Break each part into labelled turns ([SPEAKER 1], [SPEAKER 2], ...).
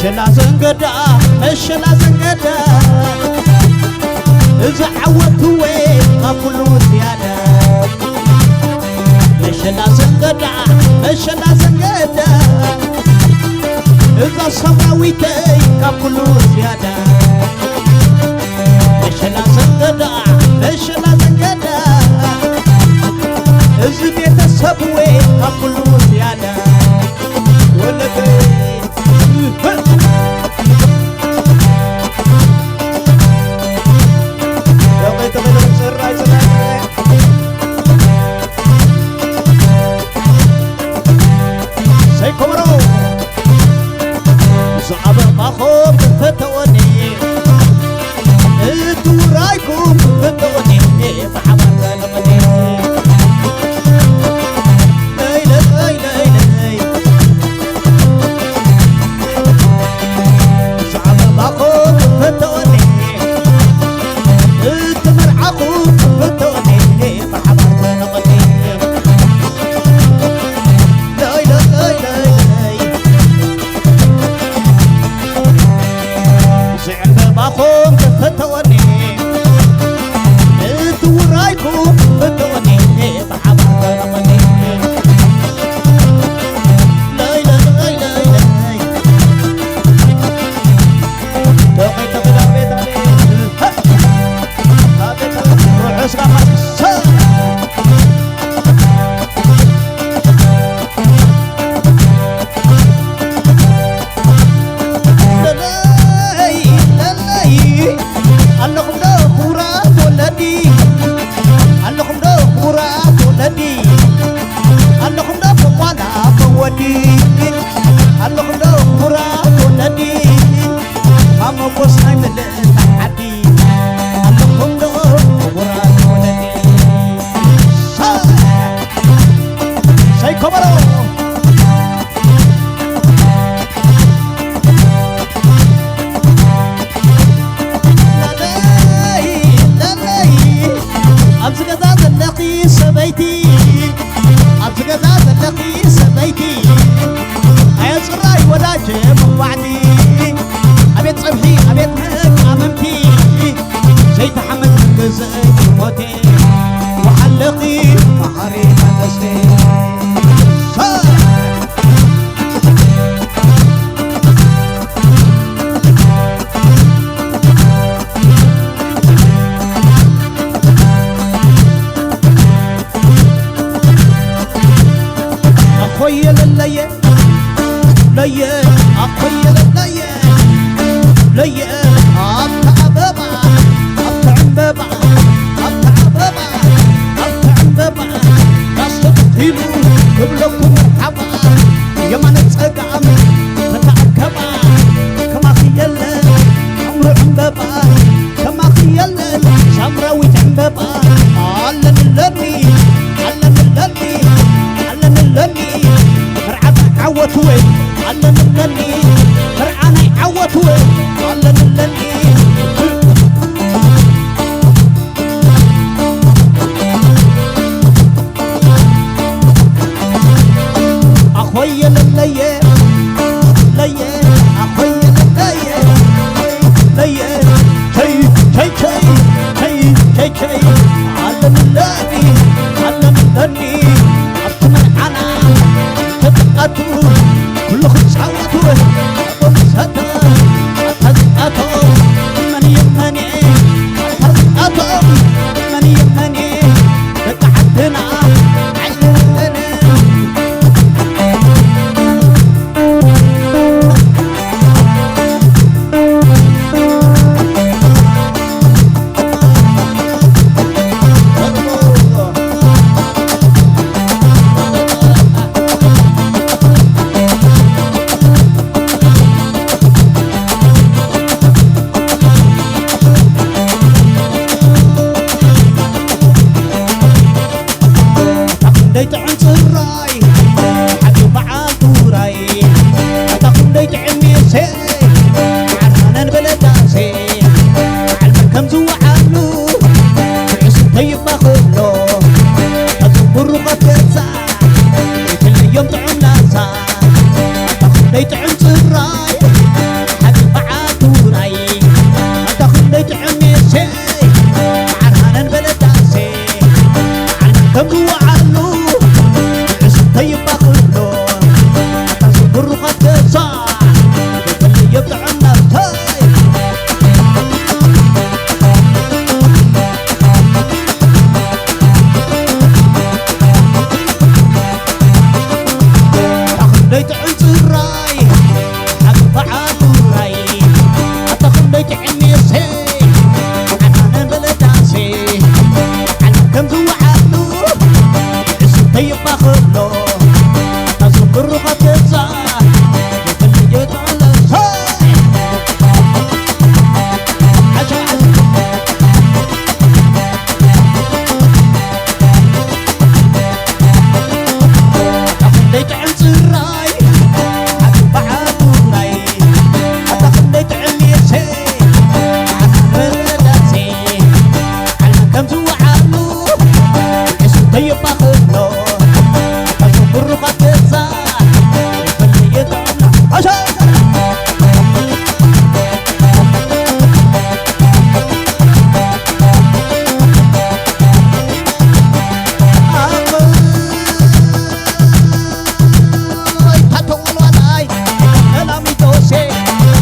[SPEAKER 1] مشلا زنقدا مشلا زنقدا إذا عودت وين أقول زيادة مشلا زنقدا مشلا زنقدا إذا سماويتي أقول زيادة مشلا زنقدا مشلا زنقدا إذا بيت السبوي أقول زيادة ولدي
[SPEAKER 2] ليت عن سراي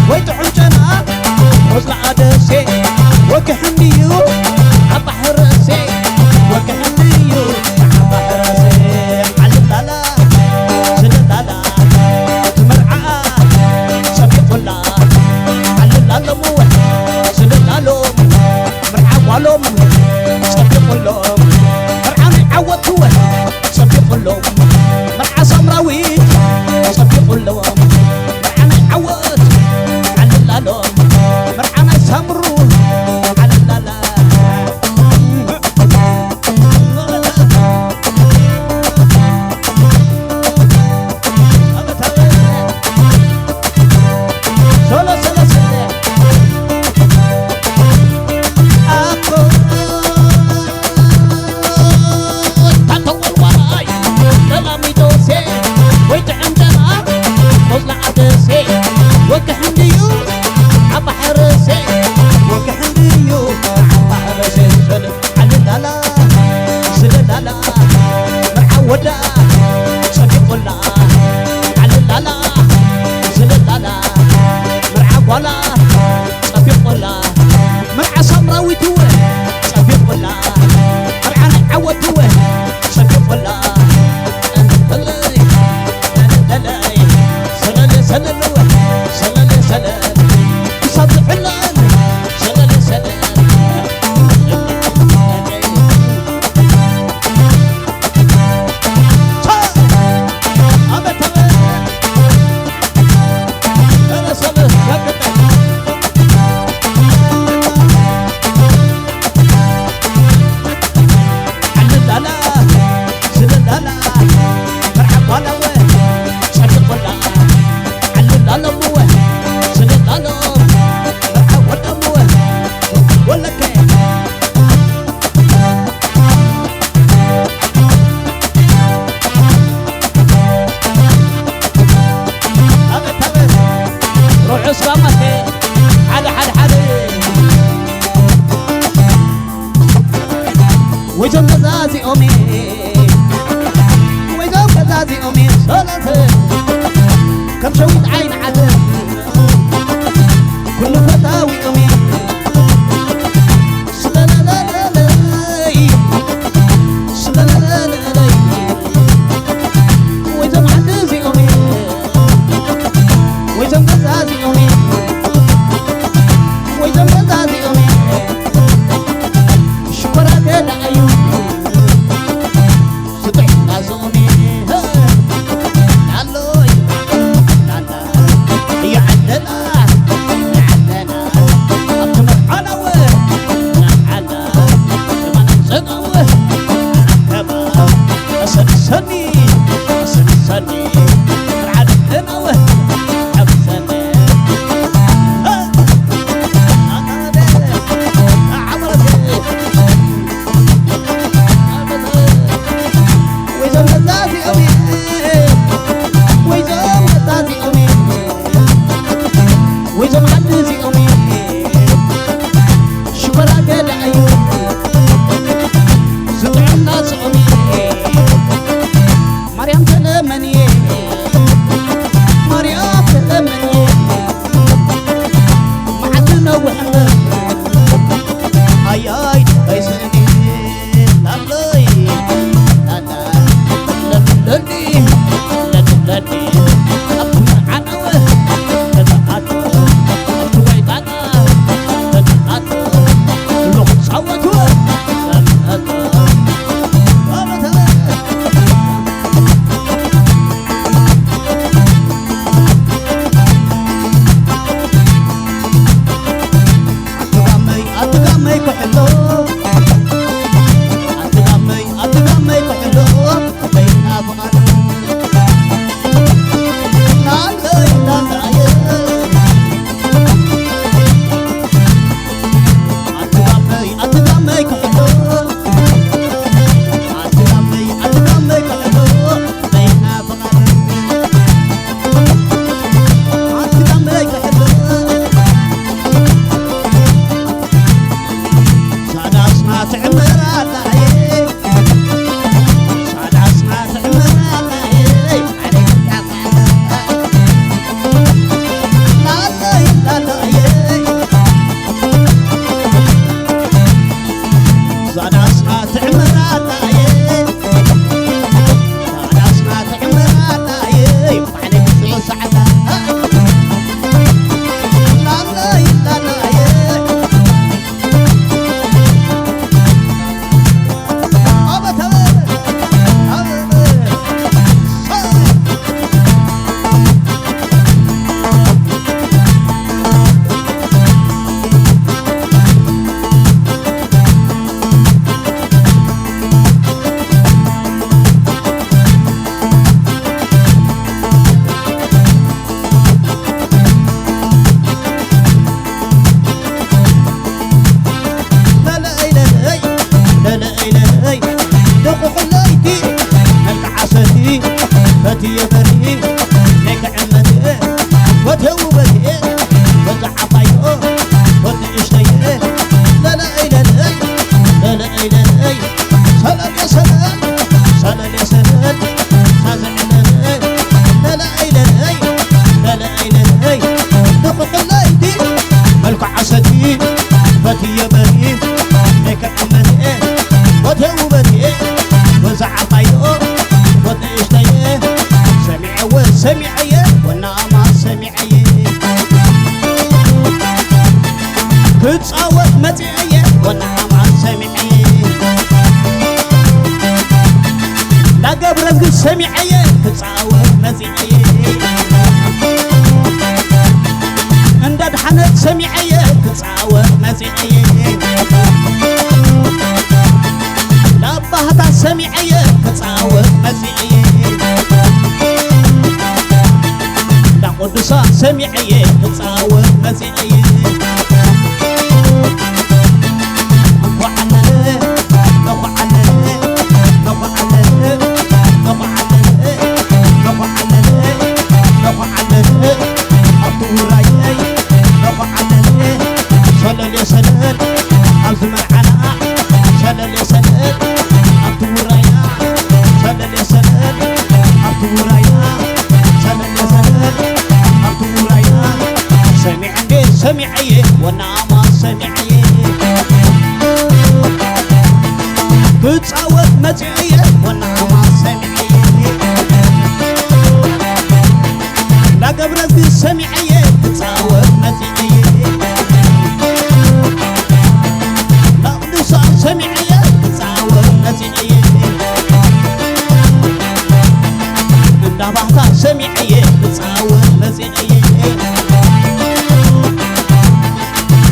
[SPEAKER 1] ويتحجنا وصل عدسي وكحميو عبحر راسي وكحميو عبحر راسي على اللالا سل اللالا تمرعى صفيق الله على اللالا مو سل اللالا مرعى والوم صفيق الله مرعى عوض هو صفيق الله مرعى سمراوي صفيق الله مرعى عوض على اللالا مرعى سمرو على اللالا ودا صديق الله على اللالا زل اللالا مرعى ولا صديق الله مرعى سمراوي توه صديق الله مرعى عود توه صديق الله دلي دلي سلل سلل سلل سلل صدق الله سلل سلل ويزم غزازي أمي ويزم غزازي أمي صلاة كم شويت عين عدل كل فتاوي أمي سلالالالي سلالالالي ويزم عدزي أمي ويزم غزازي أمي ويزم غزازي أمي شكرا كده أيوه فتي بري لك عمتي وتوبتي وزعطيو وتشتي لا لا لا لا لا لا لا سلام يا سلام سلام يا سلام سازعنا لا لا لا لا لا لا دقق الليدي ملك عسدي فتي بري لك عمتي وتوبتي وزعطيو وتشتي سمع وسمعي والنعمة سمعي تتصاوت متعي والنعمة سمعي لا قبرك سمعي تتصاوت متعي انداد حنت سمعي تتصاوت متعي لا بهتا سمعي تتصاوت متعي لا قدسا سمعي تتصاوت متعي سمعي والنعمة سمعي تتصاوت متعي والنعمة سمعي لا قبرك سمعي تتصاوت متعي لا قدسا سمعي تتصاوت متعي اندابهتا سمعي تتصاوت متعي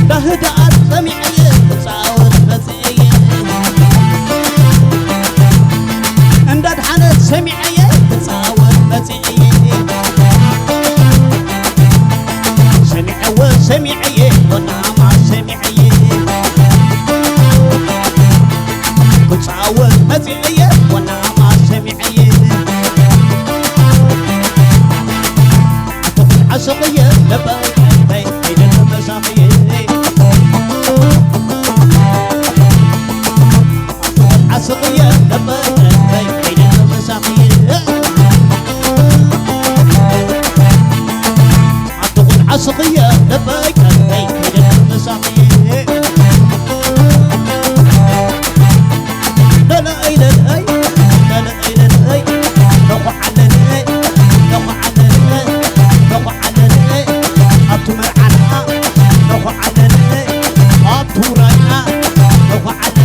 [SPEAKER 1] بهدأت سمعي تتصاوت متعي انداد حنت سمعي تتصاوت متعي سمع وسمعي والنعمة سمعي تتصاوت متعي والنعمة سمعي عصقية لبيك بيت المساقية عصقية لبيك بيت المساقية عصقية لبيك بيت المساقية لا لا لا لا لا لا لا لو على لو على لو على أطمر عنها لو على أطورها لو على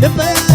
[SPEAKER 1] لبي